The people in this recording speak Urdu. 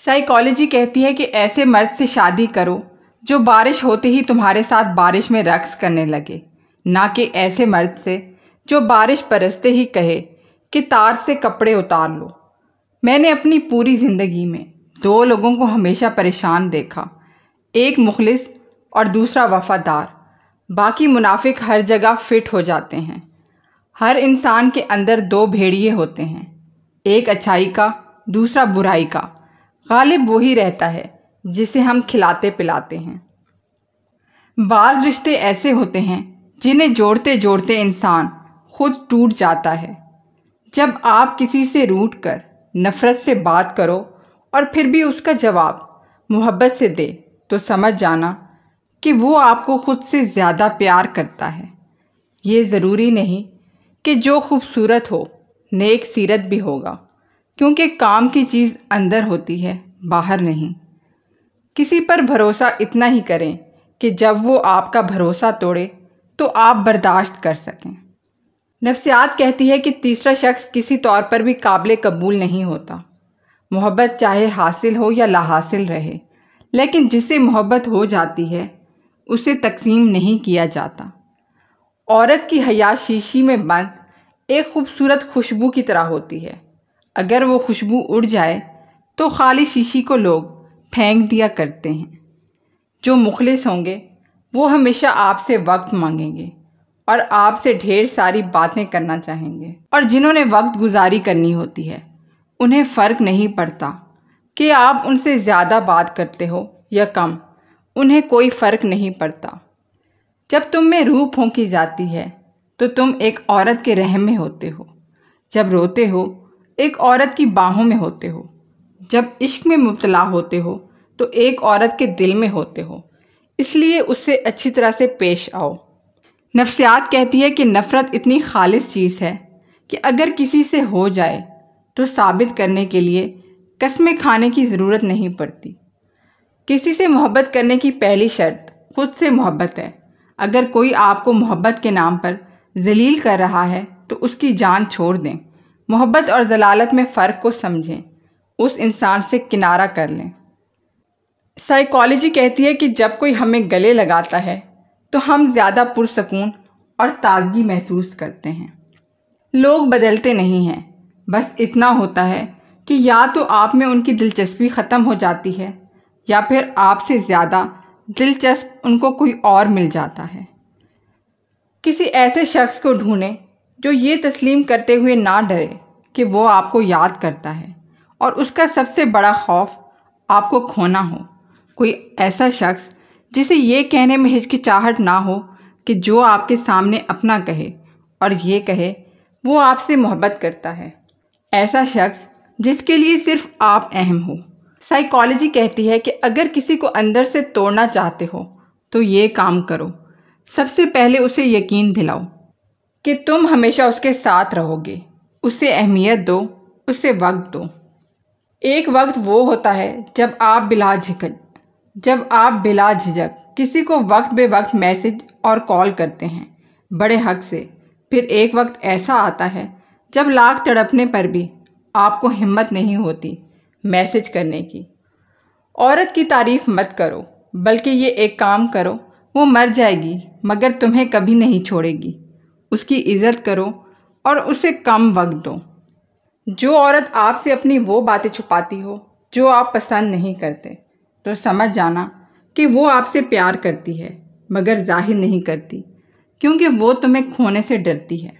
سائیکالوجی کہتی ہے کہ ایسے مرد سے شادی کرو جو بارش ہوتے ہی تمہارے ساتھ بارش میں رقص کرنے لگے، نہ کہ ایسے مرد سے جو بارش برستے ہی کہے کہ تار سے کپڑے اتار لو۔ میں نے اپنی پوری زندگی میں 2 لوگوں کو ہمیشہ پریشان دیکھا، ایک مخلص اور دوسرا وفادار۔ باقی منافق ہر جگہ فٹ ہو جاتے ہیں۔ ہر انسان کے اندر 2 بھیڑیے ہوتے ہیں، ایک اچھائی کا، دوسرا برائی کا۔ غالب وہی رہتا ہے جسے ہم کھلاتے پلاتے ہیں۔ بعض رشتے ایسے ہوتے ہیں جنہیں جوڑتے جوڑتے انسان خود ٹوٹ جاتا ہے۔ جب آپ کسی سے روٹھ کر نفرت سے بات کرو اور پھر بھی اس کا جواب محبت سے دے تو سمجھ جانا کہ وہ آپ کو خود سے زیادہ پیار کرتا ہے۔ یہ ضروری نہیں کہ جو خوبصورت ہو نیک سیرت بھی ہوگا، کیونکہ کام کی چیز اندر ہوتی ہے، باہر نہیں۔ کسی پر بھروسہ اتنا ہی کریں کہ جب وہ آپ کا بھروسہ توڑے تو آپ برداشت کر سکیں۔ نفسیات کہتی ہے کہ تیسرا شخص کسی طور پر بھی قابل قبول نہیں ہوتا۔ محبت چاہے حاصل ہو یا لا حاصل رہے، لیکن جسے محبت ہو جاتی ہے اسے تقسیم نہیں کیا جاتا۔ عورت کی حیا شیشی میں بند ایک خوبصورت خوشبو کی طرح ہوتی ہے۔ اگر وہ خوشبو اڑ جائے تو خالی شیشی کو لوگ پھینک دیا کرتے ہیں۔ جو مخلص ہوں گے وہ ہمیشہ آپ سے وقت مانگیں گے اور آپ سے ڈھیر ساری باتیں کرنا چاہیں گے، اور جنہوں نے وقت گزاری کرنی ہوتی ہے انہیں فرق نہیں پڑتا کہ آپ ان سے زیادہ بات کرتے ہو یا کم، انہیں کوئی فرق نہیں پڑتا۔ جب تم میں روح پھونکی جاتی ہے تو تم ایک عورت کے رحم میں ہوتے ہو، جب روتے ہو ایک عورت کی باہوں میں ہوتے ہو، جب عشق میں مبتلا ہوتے ہو تو ایک عورت کے دل میں ہوتے ہو، اس لیے اس سے اچھی طرح سے پیش آؤ۔ نفسیات کہتی ہے کہ نفرت اتنی خالص چیز ہے کہ اگر کسی سے ہو جائے تو ثابت کرنے کے لیے قسمیں کھانے کی ضرورت نہیں پڑتی۔ کسی سے محبت کرنے کی پہلی شرط خود سے محبت ہے۔ اگر کوئی آپ کو محبت کے نام پر ذلیل کر رہا ہے تو اس کی جان چھوڑ دیں۔ محبت اور ضلالت میں فرق کو سمجھیں، اس انسان سے کنارہ کر لیں۔ سائیکالوجی کہتی ہے کہ جب کوئی ہمیں گلے لگاتا ہے تو ہم زیادہ پرسکون اور تازگی محسوس کرتے ہیں۔ لوگ بدلتے نہیں ہیں، بس اتنا ہوتا ہے کہ یا تو آپ میں ان کی دلچسپی ختم ہو جاتی ہے یا پھر آپ سے زیادہ دلچسپ ان کو کوئی اور مل جاتا ہے۔ کسی ایسے شخص کو ڈھونڈیں جو یہ تسلیم کرتے ہوئے نہ ڈرے کہ وہ آپ کو یاد کرتا ہے اور اس کا سب سے بڑا خوف آپ کو کھونا ہو۔ کوئی ایسا شخص جسے یہ کہنے میں ہچکچاہٹ نہ ہو کہ جو آپ کے سامنے اپنا کہے اور یہ کہے وہ آپ سے محبت کرتا ہے۔ ایسا شخص جس کے لیے صرف آپ اہم ہو۔ سائیکالوجی کہتی ہے کہ اگر کسی کو اندر سے توڑنا چاہتے ہو تو یہ کام کرو۔ سب سے پہلے اسے یقین دلاؤ کہ تم ہمیشہ اس کے ساتھ رہو گے۔ اسے اہمیت دو، اسے وقت دو۔ ایک وقت وہ ہوتا ہے جب آپ بلا جھجک کسی کو وقت بے وقت میسج اور کال کرتے ہیں بڑے حق سے۔ پھر ایک وقت ایسا آتا ہے جب لاکھ تڑپنے پر بھی آپ کو ہمت نہیں ہوتی میسج کرنے کی۔ عورت کی تعریف مت کرو، بلکہ یہ ایک کام کرو، وہ مر جائے گی مگر تمہیں کبھی نہیں چھوڑے گی۔ اس کی عزت کرو اور اسے کم وقت دو۔ جو عورت آپ سے اپنی وہ باتیں چھپاتی ہو جو آپ پسند نہیں کرتے تو سمجھ جانا کہ وہ آپ سے پیار کرتی ہے مگر ظاہر نہیں کرتی، کیونکہ وہ تمہیں کھونے سے ڈرتی ہے۔